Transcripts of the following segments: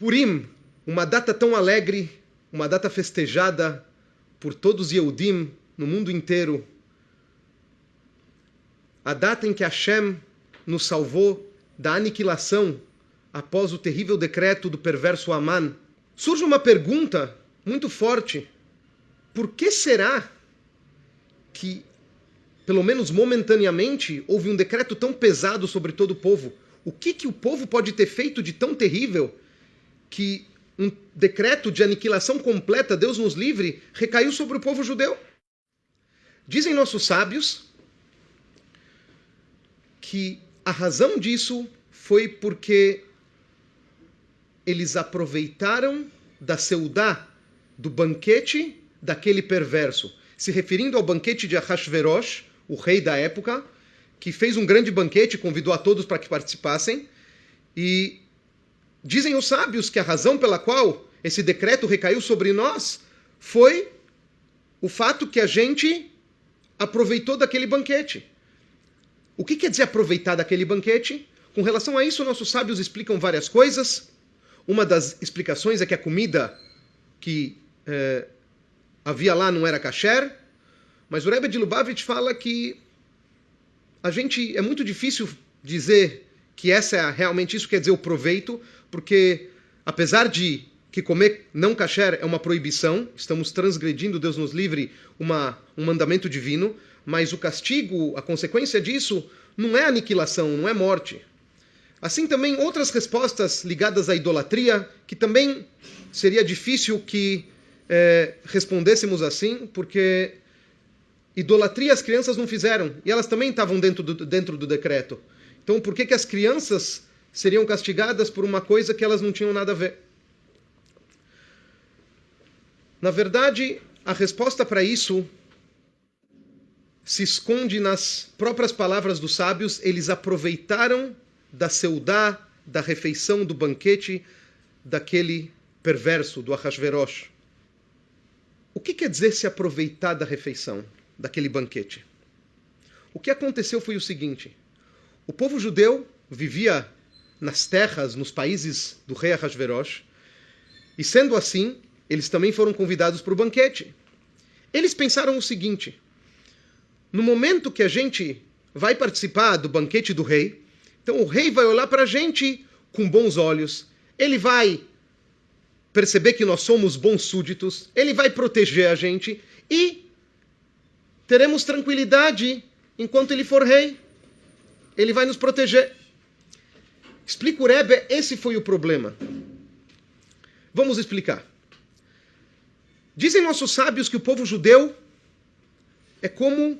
Purim, uma data tão alegre, uma data festejada por todos os Yehudim no mundo inteiro. A data em que Hashem nos salvou da aniquilação após o terrível decreto do perverso Aman. Surge uma pergunta muito forte. Por que será que, pelo menos momentaneamente, houve um decreto tão pesado sobre todo o povo? O que o povo pode ter feito de tão terrível que um decreto de aniquilação completa, Deus nos livre, recaiu sobre o povo judeu? Dizem nossos sábios que a razão disso foi porque eles aproveitaram da seudá, do banquete daquele perverso, se referindo ao banquete de Ahasverosh, o rei da época, que fez um grande banquete, convidou a todos para que participassem, e dizem os sábios que a razão pela qual esse decreto recaiu sobre nós foi o fato que a gente aproveitou daquele banquete. O que quer dizer aproveitar daquele banquete? Com relação a isso, nossos sábios explicam várias coisas. Uma das explicações é que a comida que havia lá não era kasher, mas o Rebbe de Lubavitch fala que é muito difícil dizer que realmente isso quer dizer o proveito, porque apesar de que comer não kasher é uma proibição, estamos transgredindo, Deus nos livre, um mandamento divino, mas o castigo, a consequência disso, não é aniquilação, não é morte. Assim também outras respostas ligadas à idolatria, que também seria difícil que respondêssemos assim, porque idolatria as crianças não fizeram, e elas também estavam dentro do decreto. Então por que as crianças seriam castigadas por uma coisa que elas não tinham nada a ver? Na verdade, a resposta para isso se esconde nas próprias palavras dos sábios. Eles aproveitaram da seudá, da refeição, do banquete daquele perverso, do Ahasverosh. O que quer dizer se aproveitar da refeição, daquele banquete? O que aconteceu foi o seguinte: o povo judeu vivia nas terras, nos países do rei Ahasverosh, e sendo assim, eles também foram convidados para o banquete. Eles pensaram o seguinte: no momento que a gente vai participar do banquete do rei, então o rei vai olhar para a gente com bons olhos, ele vai perceber que nós somos bons súditos, ele vai proteger a gente e teremos tranquilidade enquanto ele for rei. Ele vai nos proteger. Explica o Rebbe, esse foi o problema. Vamos explicar. Dizem nossos sábios que o povo judeu é como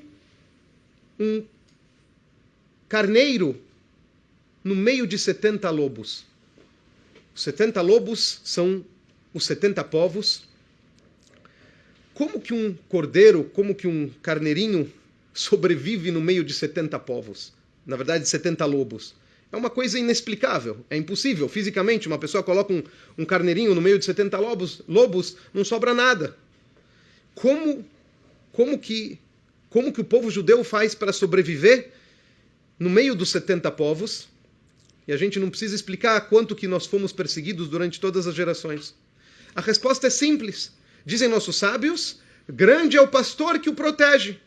um carneiro no meio de 70 lobos. Os 70 lobos são os 70 povos. Como que um cordeiro, como que um carneirinho sobrevive no meio de 70 povos? Na verdade, 70 lobos. É uma coisa inexplicável, é impossível. Fisicamente, uma pessoa coloca um carneirinho no meio de 70 lobos, não sobra nada. Como que o povo judeu faz para sobreviver no meio dos 70 povos? E a gente não precisa explicar quanto que nós fomos perseguidos durante todas as gerações. A resposta é simples. Dizem nossos sábios, grande é o pastor que o protege.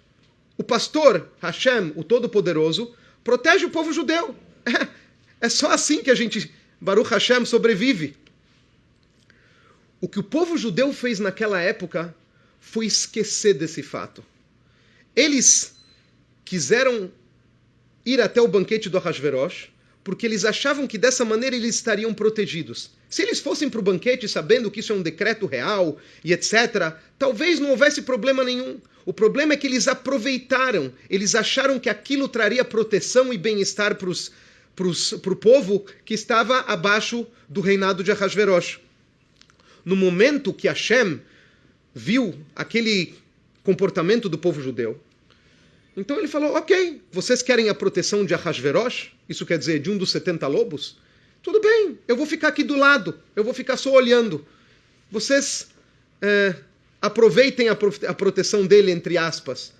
O pastor, Hashem, o Todo-Poderoso, protege o povo judeu. É só assim que a gente, Baruch Hashem, sobrevive. O que o povo judeu fez naquela época foi esquecer desse fato. Eles quiseram ir até o banquete do Ahasverosh, porque eles achavam que dessa maneira eles estariam protegidos. Se eles fossem para o banquete sabendo que isso é um decreto real e etc., talvez não houvesse problema nenhum. O problema é que eles aproveitaram, eles acharam que aquilo traria proteção e bem-estar para o povo que estava abaixo do reinado de Ahasverosh. No momento que Hashem viu aquele comportamento do povo judeu, então ele falou, ok, vocês querem a proteção de Ahasverosh? Isso quer dizer de um dos 70 lobos? Tudo bem, eu vou ficar aqui do lado, eu vou ficar só olhando. Vocês aproveitem a proteção dele, entre aspas.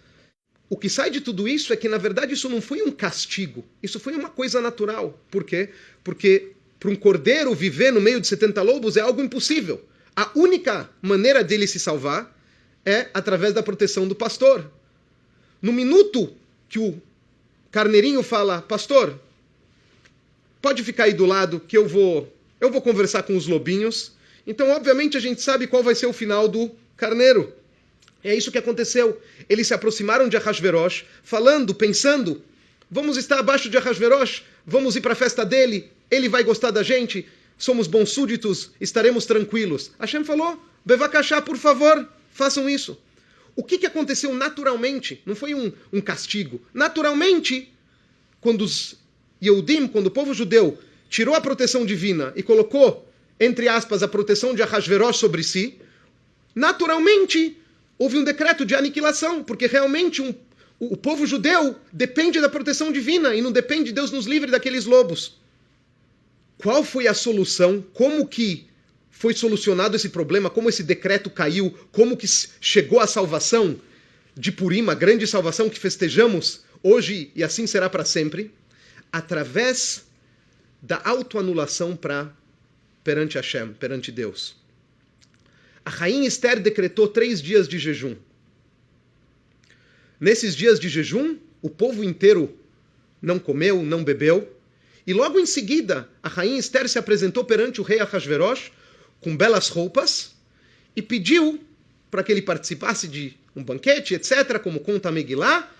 O que sai de tudo isso é que, na verdade, isso não foi um castigo. Isso foi uma coisa natural. Por quê? Porque para um cordeiro viver no meio de 70 lobos é algo impossível. A única maneira dele se salvar é através da proteção do pastor. No minuto que o carneirinho fala, pastor, pode ficar aí do lado que eu vou conversar com os lobinhos. Então, obviamente, a gente sabe qual vai ser o final do carneiro. É isso que aconteceu. Eles se aproximaram de Ahasverosh, falando, pensando, vamos estar abaixo de Ahasverosh, vamos ir para a festa dele, ele vai gostar da gente, somos bons súditos, estaremos tranquilos. Hashem falou, Bevakashá, por favor, façam isso. O que aconteceu naturalmente? Não foi um castigo. Naturalmente, quando os Yehudim, quando o povo judeu tirou a proteção divina e colocou, entre aspas, a proteção de Ahasverosh sobre si, naturalmente houve um decreto de aniquilação, porque realmente o povo judeu depende da proteção divina e não depende, Deus nos livre daqueles lobos. Qual foi a solução? Como que foi solucionado esse problema? Como esse decreto caiu? Como que chegou a salvação de Purim, a grande salvação que festejamos hoje e assim será para sempre? Através da autoanulação perante Hashem, perante Deus. A rainha Esther decretou 3 dias de jejum. Nesses dias de jejum, o povo inteiro não comeu, não bebeu. E logo em seguida, a rainha Esther se apresentou perante o rei Ahasverosh com belas roupas e pediu para que ele participasse de um banquete, etc., como conta a Megilá.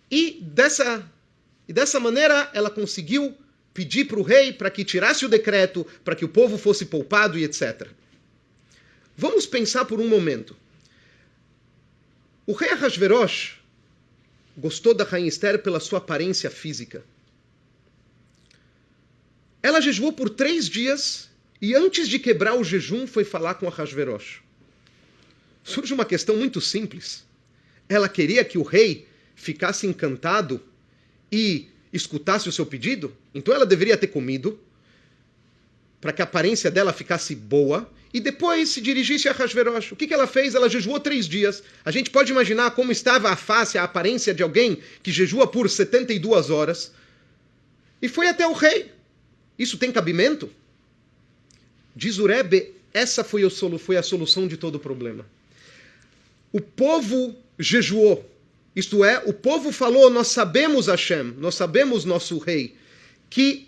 E dessa maneira, ela conseguiu pedir para o rei para que tirasse o decreto, para que o povo fosse poupado e etc. Vamos pensar por um momento. O rei Ahasverosh gostou da rainha Esther pela sua aparência física. Ela jejuou por 3 dias e antes de quebrar o jejum foi falar com Ahasverosh. Surge uma questão muito simples. Ela queria que o rei ficasse encantado e escutasse o seu pedido? Então ela deveria ter comido para que a aparência dela ficasse boa e depois se dirigisse a Ahasverosh. O que ela fez? Ela jejuou 3 dias. A gente pode imaginar como estava a face, a aparência de alguém que jejua por 72 horas. E foi até o rei. Isso tem cabimento? Diz o Rebbe, essa foi a solução de todo o problema. O povo jejuou. Isto é, o povo falou, nós sabemos Hashem, nós sabemos nosso rei, que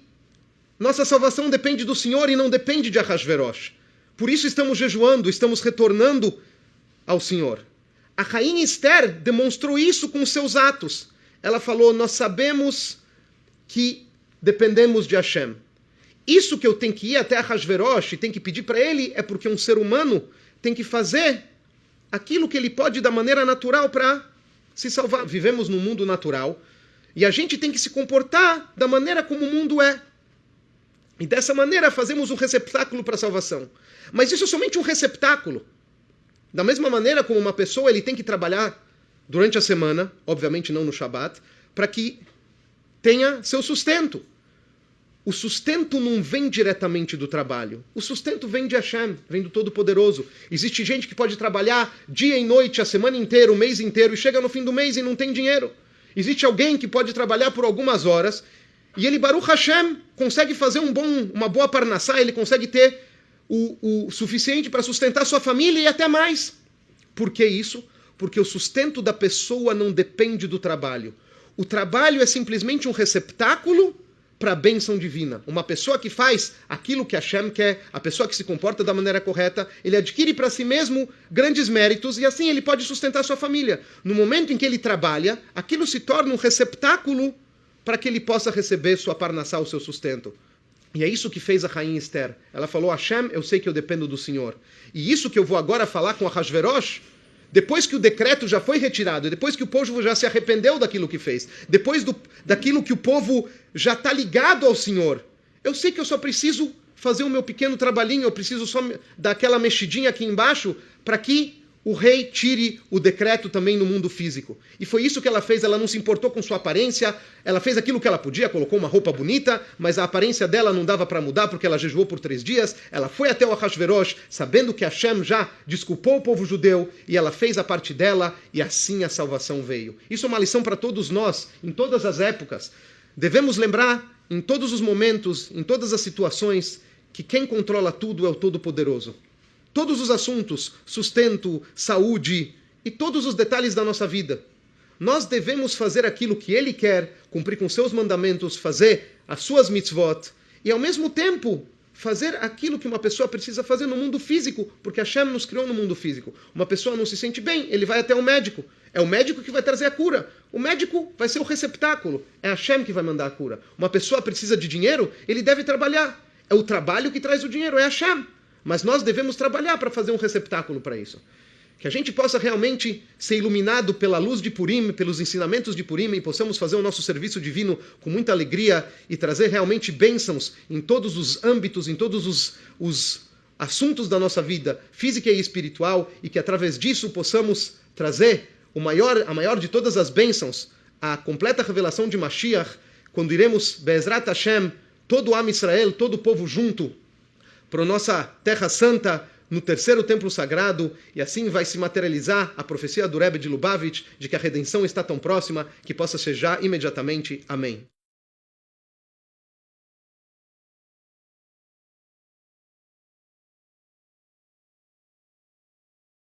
nossa salvação depende do Senhor e não depende de Ahasverosh. Por isso estamos jejuando, estamos retornando ao Senhor. A rainha Esther demonstrou isso com seus atos. Ela falou, nós sabemos que dependemos de Hashem. Isso que eu tenho que ir até Ahasverosh e tenho que pedir para ele é porque um ser humano tem que fazer aquilo que ele pode da maneira natural para se salvar. Vivemos num mundo natural e a gente tem que se comportar da maneira como o mundo é. E dessa maneira fazemos um receptáculo para a salvação. Mas isso é somente um receptáculo. Da mesma maneira como uma pessoa ele tem que trabalhar durante a semana, obviamente não no Shabat, para que tenha seu sustento. O sustento não vem diretamente do trabalho. O sustento vem de Hashem, vem do Todo-Poderoso. Existe gente que pode trabalhar dia e noite, a semana inteira, o mês inteiro, e chega no fim do mês e não tem dinheiro. Existe alguém que pode trabalhar por algumas horas, e ele, Baruch Hashem, consegue fazer uma boa parnassá, ele consegue ter o suficiente para sustentar sua família e até mais. Por que isso? Porque o sustento da pessoa não depende do trabalho. O trabalho é simplesmente um receptáculo para a bênção divina. Uma pessoa que faz aquilo que Hashem quer, a pessoa que se comporta da maneira correta, ele adquire para si mesmo grandes méritos e assim ele pode sustentar sua família. No momento em que ele trabalha, aquilo se torna um receptáculo para que ele possa receber sua parnassá, o seu sustento. E é isso que fez a rainha Esther. Ela falou, Hashem, eu sei que eu dependo do Senhor. E isso que eu vou agora falar com Ahasverosh, depois que o decreto já foi retirado, depois que o povo já se arrependeu daquilo que fez, depois daquilo que o povo já está ligado ao Senhor, eu sei que eu só preciso fazer o meu pequeno trabalhinho, eu preciso só dar aquela mexidinha aqui embaixo para que o rei tire o decreto também no mundo físico. E foi isso que ela fez, ela não se importou com sua aparência, ela fez aquilo que ela podia, colocou uma roupa bonita, mas a aparência dela não dava para mudar porque ela jejuou por 3 dias, ela foi até o Ahasverosh, sabendo que Hashem já desculpou o povo judeu, e ela fez a parte dela, e assim a salvação veio. Isso é uma lição para todos nós, em todas as épocas. Devemos lembrar em todos os momentos, em todas as situações, que quem controla tudo é o Todo-Poderoso. Todos os assuntos, sustento, saúde e todos os detalhes da nossa vida. Nós devemos fazer aquilo que Ele quer, cumprir com seus mandamentos, fazer as suas mitzvot, e ao mesmo tempo fazer aquilo que uma pessoa precisa fazer no mundo físico, porque Hashem nos criou no mundo físico. Uma pessoa não se sente bem, ele vai até o médico. É o médico que vai trazer a cura. O médico vai ser o receptáculo. É Hashem que vai mandar a cura. Uma pessoa precisa de dinheiro, ele deve trabalhar. É o trabalho que traz o dinheiro, é Hashem. Mas nós devemos trabalhar para fazer um receptáculo para isso. Que a gente possa realmente ser iluminado pela luz de Purim, pelos ensinamentos de Purim, e possamos fazer o nosso serviço divino com muita alegria e trazer realmente bênçãos em todos os âmbitos, em todos os assuntos da nossa vida, física e espiritual, e que através disso possamos trazer a maior de todas as bênçãos, a completa revelação de Mashiach, quando iremos, Be'ezrat Hashem, todo o Am Israel, todo o povo junto, para a nossa Terra Santa, no terceiro templo sagrado, e assim vai se materializar a profecia do Rebbe de Lubavitch, de que a redenção está tão próxima, que possa ser já imediatamente. Amém.